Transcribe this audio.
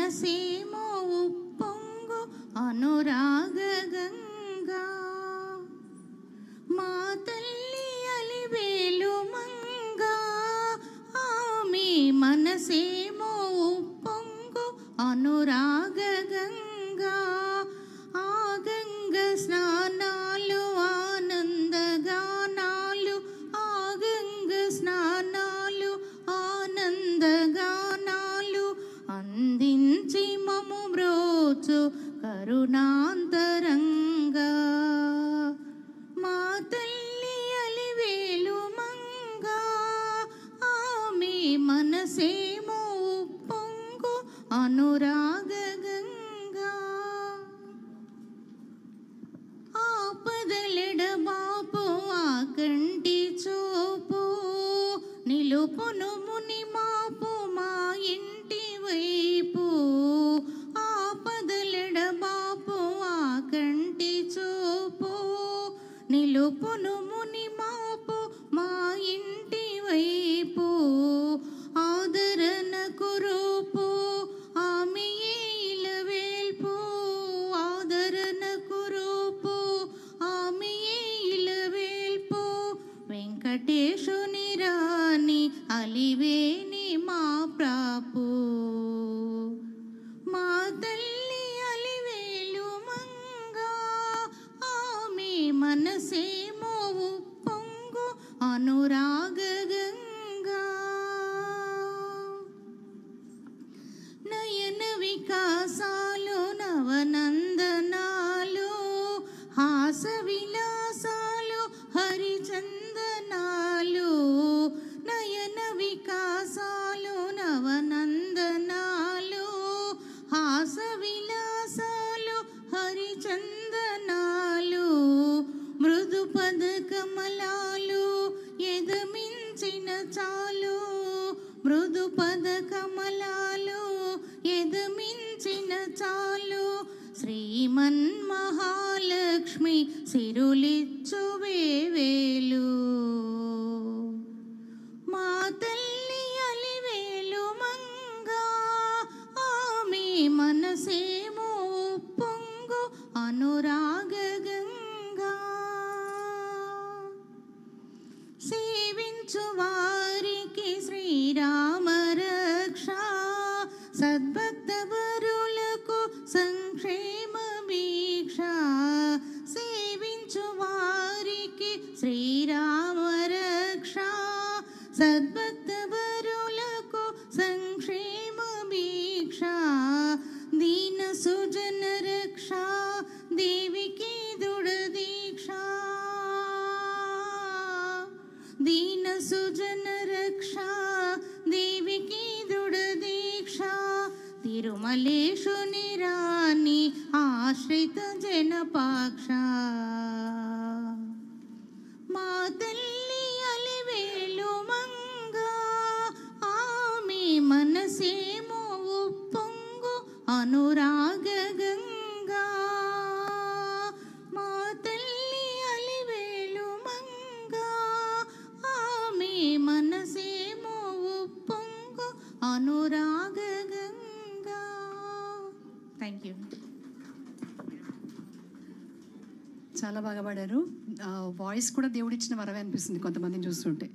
మనసేమో ఉప్పొంగు అనురాగ గంగా. మా తల్లి అలివేలు మంగా, ఆమె మనసేమో ఉప్పొంగు అనురాగ గంగా. ఆ గంగ స్నానాలు ఆనందగానాలు, ఆ గంగ స్నానాలు ఆనందగానాలు అందించి మము బ్రోచు కరుణాంతరంగా. మా తల్లి అలివేలు మంగా, ఆమె మనసేమో ఉప్పొంగు అనురాగ గంగా. ఆపదలెడబాపు ఆ కంటి చూపు, నిలుపును ముని మాపు మా ఇంటి వైపు. ఆపదలెడబాపు ఆ కంటి చూపు, నిలుపును ముని మాపు మా ఇంటి వైపు. ఆదరణ కురూపు ఆమె ఇలవేల్పు, ఆదరణ కురూపు ఆమె ఇలవేల్పు. వెంకటేశుని రాణి అలివేని మా ప్రాపు. మా తల్లి అలివేలు మంగా, ఆమె మనసేమో ఉప్పొంగు అనురాగ గంగా. నయన వికాసాలు నవనందనాలు, హాస విలాసాలు హరిచందనాలు. నయన వికాసాలు నవనందనాలు, హాస విలాసాలు హరిచందనాలు. మృదు పద కమలాలు ఎదమించిన చాలు, మృదు పద కమలాలు ఎదమించిన చాలు. శ్రీమన్మహాలక్ష్మి సిరులిచ్చు వేవేలు. మా తల్లి అలివేలు మంగా, ఆమె మనసేమో ఉప్పొంగు అనురాగ గంగా. సేవించు వారికి శ్రీరామ రక్ష, సద్భక్త వరులకు సంక్షేమ వీక్ష. సేవించు వారికి శ్రీరామ రక్ష, సద్భక్త వరులకు సంక్షేమ వీక్ష. దీన సుజన రక్ష దేవికి దృఢ దీక్ష, దీన సుజన రక్ష దేవికి దృఢ దీక్ష. తిరుమలేశుని రాణి ఆశ్రిత జనపాక్ష. మా తల్లి అలివేలు మంగా, ఆమె మనసేమో ఉప్పొంగు అనురాగ గంగా. మా తల్లి అలివేలు మంగా, ఆమె మనసేమో ఉప్పొంగు అనురాగ గంగా. Thank you. చాలా బాగా పాడారు. వాయిస్ కూడా దేవుడిచ్చిన వరవే అనిపిస్తుంది కొంతమందిని చూస్తుంటే.